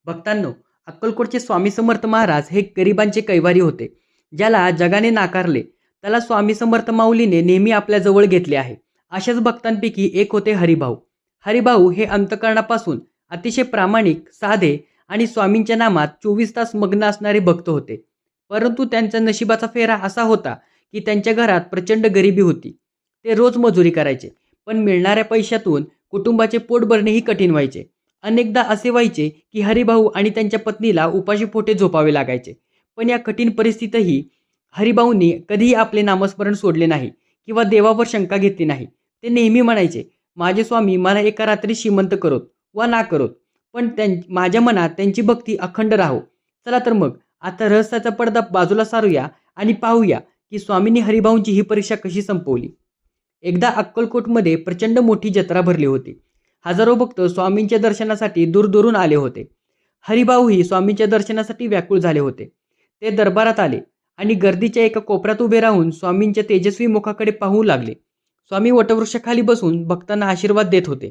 भक्तांनो, अक्कलकोटचे स्वामी समर्थ महाराज हे गरिबांचे कैवारी होते. ज्याला जगाने नाकारले, त्याला स्वामी समर्थ माऊलीने नेहमी आपल्या जवळ घेतले आहे. अशाच भक्तांपैकी एक होते हरिभाऊ. हरिभाऊ हे अंतःकरणापासून अतिशय प्रामाणिक, साधे आणि स्वामींच्या नामात 24 तास मग्न असणारे भक्त होते. परंतु त्यांचा नशिबाचा फेरा असा होता की त्यांच्या घरात प्रचंड गरिबी होती. ते रोज मजुरी करायचे, पण मिळणाऱ्या पैशातून कुटुंबाचे पोट भरणेही कठीण व्हायचे. अनेकदा असे व्हायचे की हरिभाऊ आणि त्यांच्या पत्नीला उपाशी पोटे झोपावे लागायचे. पण या कठीण परिस्थितीतही हरिभाऊंनी कधीही आपले नामस्मरण सोडले नाही किंवा देवावर शंका घेतली नाही. ते नेहमी म्हणायचे, माझे स्वामी मला एका रात्री श्रीमंत करोत वा ना करोत, पण माझ्या मनात त्यांची भक्ती अखंड राहो. चला तर मग आता रहस्याचा पडदा बाजूला सारूया आणि पाहूया की स्वामींनी हरिभाऊंची ही परीक्षा कशी संपवली. एकदा अक्कलकोटमध्ये प्रचंड मोठी जत्रा भरली होती. हजारो भक्त स्वामींच्या दर्शनासाठी दूरदूरून आले होते. हरिभाऊही स्वामींच्या दर्शनासाठी व्याकुळ झाले होते. ते दरबारात आले आणि गर्दीच्या एका कोपऱ्यात उभे राहून स्वामींच्या तेजस्वी मुखाकडे पाहू लागले. स्वामी वटवृक्षाखाली बसून भक्तांना आशीर्वाद देत होते.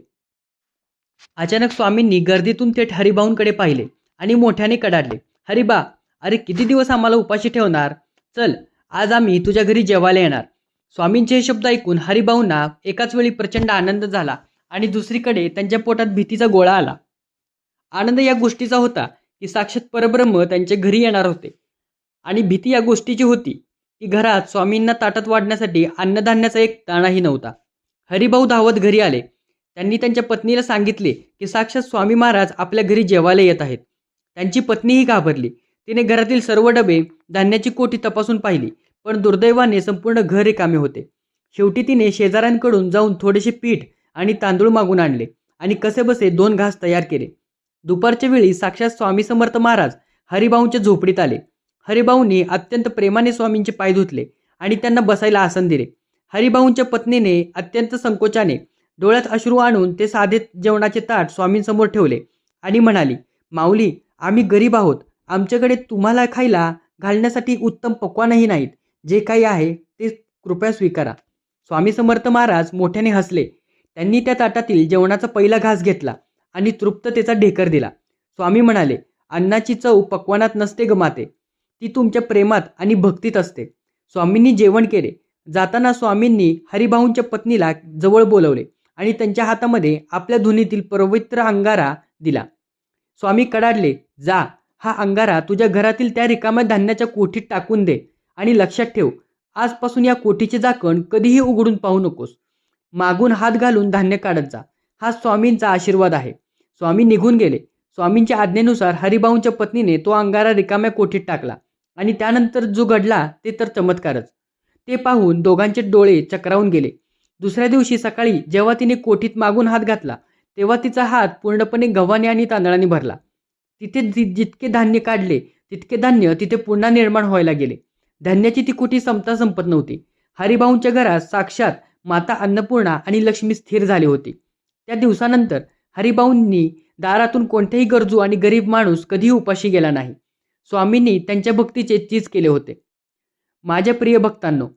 अचानक स्वामींनी गर्दीतून थेट हरिभाऊंकडे पाहिले आणि मोठ्याने कडाडले, हरिबा, अरे किती दिवस आम्हाला उपाशी ठेवणार? चल, आज आम्ही तुझ्या घरी जेवायला येणार. स्वामींचे हे शब्द ऐकून हरिभाऊंना एकाच वेळी प्रचंड आनंद झाला आणि दुसरीकडे त्यांच्या पोटात भीतीचा गोळा आला. आनंद या गोष्टीचा होता की साक्षात परब्रह्म त्यांच्या घरी येणार होते, आणि भीती या गोष्टीची होती की घरात स्वामींना ताटात वाढण्यासाठी अन्नधान्याचा एक दाणाही नव्हता. हरिभाऊ धावत घरी आले. त्यांनी त्यांच्या पत्नीला सांगितले की साक्षात स्वामी महाराज आपल्या घरी जेवायला येत आहेत. त्यांची पत्नीही घाबरली. तिने घरातील सर्व डबे, धान्याची कोठी तपासून पाहिली, पण दुर्दैवाने संपूर्ण घर रिकामे होते. शेवटी तिने शेजाऱ्यांकडून जाऊन थोडेसे पीठ आणि तांदूळ मागून आणले आणि कसेबसे 2 घास तयार केले. दुपारच्या वेळी साक्षात स्वामी समर्थ महाराज हरिभाऊंच्या झोपडीत आले. हरिभाऊंनी अत्यंत प्रेमाने स्वामींचे पाय धुतले आणि त्यांना बसायला आसन दिले. हरिभाऊंच्या पत्नीने अत्यंत संकोचाने डोळ्यात अश्रू आणून ते साधे जेवणाचे ताट स्वामींसमोर ठेवले आणि म्हणाली, माऊली, आम्ही गरीब आहोत. आमच्याकडे तुम्हाला खायला घालण्यासाठी उत्तम पक्वानही नाहीत. जे काही आहे ते कृपया स्वीकारा. स्वामी समर्थ महाराज मोठ्याने हसले. त्यांनी त्या ताटातील जेवणाचा पहिला घास घेतला आणि तृप्ततेचा ढेकर दिला. स्वामी म्हणाले, अन्नाची चव पक्वानात नसते ग माते, ती तुमच्या प्रेमात आणि भक्तीत असते. स्वामींनी जेवण केले. जाताना स्वामींनी हरिभाऊंच्या पत्नीला जवळ बोलवले आणि त्यांच्या हातामध्ये आपल्या धुनीतील पवित्र अंगारा दिला. स्वामी कडाडले, जा, हा अंगारा तुझ्या घरातील त्या रिकाम्या धान्याच्या कोठीत टाकून दे आणि लक्षात ठेव, आजपासून या कोठीचे झाकण कधीही उघडून पाहू नकोस. मागून हात घालून धान्य काढत जा. हा स्वामींचा आशीर्वाद आहे. स्वामी निघून गेले. स्वामींच्या आज्ञेनुसार हरिभाऊंच्या पत्नीने तो अंगारा रिकाम्या कोठीत टाकला आणि त्यानंतर जो घडला ते तर चमत्कारच. ते पाहून दोघांचे डोळे चक्रावून गेले. दुसऱ्या दिवशी सकाळी जेव्हा तिने कोठीत मागून हात घातला, तेव्हा तिचा हात पूर्णपणे गव्हाणे आणि तांदळाने भरला. तिथे जितके धान्य काढले तितके धान्य तिथे पुन्हा निर्माण व्हायला गेले. धान्याची ती कोठी संपता संपत नव्हती. हरिभाऊंच्या घरात साक्षात माता अन्नपूर्णा आणि लक्ष्मी स्थिर झाली होती. त्या दिवसानंतर हरिभाऊंनी दारातून कोणतेही गरजू आणि गरीब माणूस कधीही उपाशी गेला नाही. स्वामींनी त्यांच्या भक्तीचे चीज केले होते. माझ्या प्रिय भक्तांनो,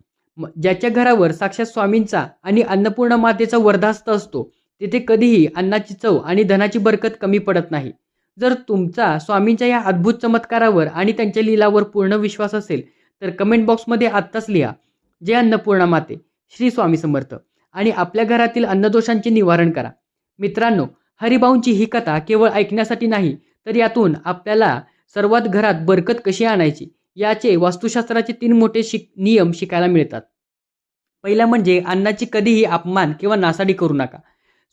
ज्याच्या घरावर साक्षात स्वामींचा आणि अन्नपूर्णा मातेचा वरदहस्त असतो, तिथे कधीही अन्नाची चव आणि धनाची बरकत कमी पडत नाही. जर तुमचा स्वामींच्या या अद्भुत चमत्कारावर आणि त्यांच्या लीलावर पूर्ण विश्वास असेल तर कमेंट बॉक्समध्ये आत्ताच लिहा, जय अन्नपूर्णा माते, श्री स्वामी समर्थ, आणि आपल्या घरातील अन्नदोषांचे निवारण करा. मित्रांनो, हरिभाऊंची ही कथा केवळ ऐकण्यासाठी नाही, तर यातून आपल्याला सर्वात घरात बरकत कशी आणायची याचे वास्तुशास्त्राचे 3 मोठे नियम शिकायला मिळतात. पहिला म्हणजे अन्नाची कधीही अपमान किंवा नासाडी करू नका.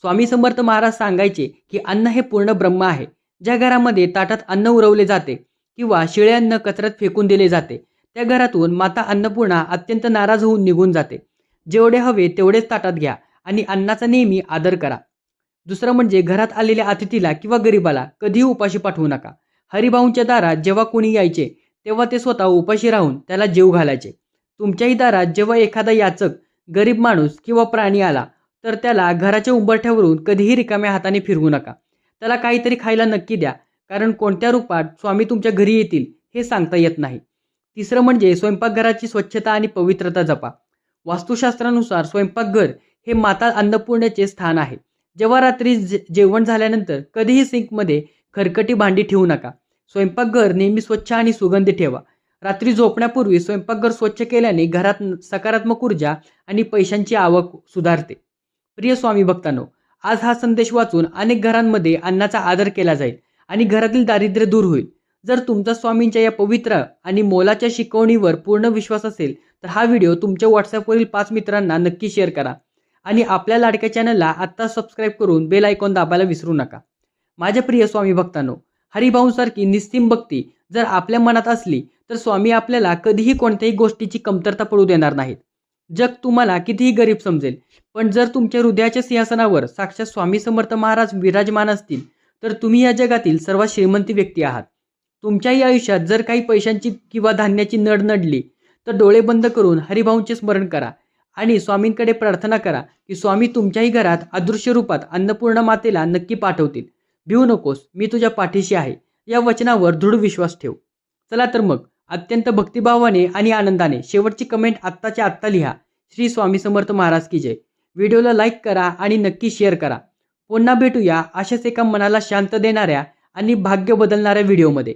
स्वामी समर्थ महाराज सांगायचे की अन्न हे पूर्ण ब्रह्म आहे. ज्या घरामध्ये ताटात अन्न उरवले जाते किंवा शिळे अन्न कचऱ्यात फेकून दिले जाते, त्या घरातून माता अन्नपूर्णा अत्यंत नाराज होऊन निघून जाते. जेवढे हवे तेवढेच ताटात घ्या आणि अन्नाचा नेहमी आदर करा. दुसरं म्हणजे घरात आलेल्या अतिथीला किंवा गरीबाला कधीही उपाशी पाठवू नका. हरिभाऊंच्या दारात जेव्हा कोणी यायचे तेव्हा ते स्वतः उपाशी राहून त्याला जेव घालायचे. तुमच्याही दारात जेव्हा एखादा याचक, गरीब माणूस किंवा प्राणी आला तर त्याला घराच्या उंबरठ्यावरून कधीही रिकाम्या हाताने फिरवू नका. त्याला काहीतरी खायला नक्की द्या, कारण कोणत्या रूपात स्वामी तुमच्या घरी येतील हे सांगता येत नाही. तिसरं म्हणजे स्वयंपाकघराची स्वच्छता आणि पवित्रता जपा. वास्तुशास्त्रानुसार स्वयंपाकघर हे माता अन्नपूर्णेचे स्थान आहे. जेव्हा रात्री जेवण झाल्यानंतर कधीही सिंकमध्ये खरकटी भांडी ठेवू नका. स्वयंपाकघर नेहमी स्वच्छ आणि सुगंधी ठेवा. रात्री झोपण्यापूर्वी स्वयंपाकघर स्वच्छ केल्याने घरात सकारात्मक ऊर्जा आणि पैशांची आवक सुधारते. प्रिय स्वामी भक्तांनो, आज हा संदेश वाचून अनेक घरांमध्ये अन्नाचा आदर केला जाईल आणि घरातील दारिद्र्य दूर होईल. जर तुमचा स्वामींच्या या पवित्र आणि मोलाच्या शिकवणीवर पूर्ण विश्वास असेल तर हा व्हिडिओ तुमच्या व्हॉट्सअपवरील 5 मित्रांना नक्की शेअर करा आणि आपल्या लाडक्या चॅनलला आत्ता सबस्क्राईब करून बेल आयकॉन दाबायला विसरू नका. माझ्या प्रिय स्वामी भक्तांनो, हरिभाऊंसारखी निस्सीम भक्ती जर आपल्या मनात असली तर स्वामी आपल्याला कधीही कोणत्याही गोष्टीची कमतरता पडू देणार नाहीत. जग तुम्हाला कितीही गरीब समजेल, पण जर तुमच्या हृदयाच्या सिंहासनावर साक्षात स्वामी समर्थ महाराज विराजमान असतील तर तुम्ही या जगातील सर्वात श्रीमंत व्यक्ती आहात. तुमच्याही आयुष्यात जर काही पैशांची किंवा धान्याची नड नडली तर डोळे बंद करून हरिभाऊंचे स्मरण करा आणि स्वामींकडे प्रार्थना करा की स्वामी तुमच्याही घरात अदृश्य रूपात अन्नपूर्णा मातेला नक्की पाठवतील. भिवू नकोस, मी तुझ्या पाठीशी आहे, या वचनावर दृढ विश्वास ठेव. चला तर मग अत्यंत भक्तिभावाने आणि आनंदाने शेवटची कमेंट आत्ताच्या आत्ता लिहा. श्री स्वामी समर्थ महाराज की जय. व्हिडिओला लाईक करा आणि नक्की शेअर करा. पुन्हा भेटूया अशाच एका मनाला शांत देणाऱ्या आणि भाग्य बदलणाऱ्या व्हिडिओमध्ये.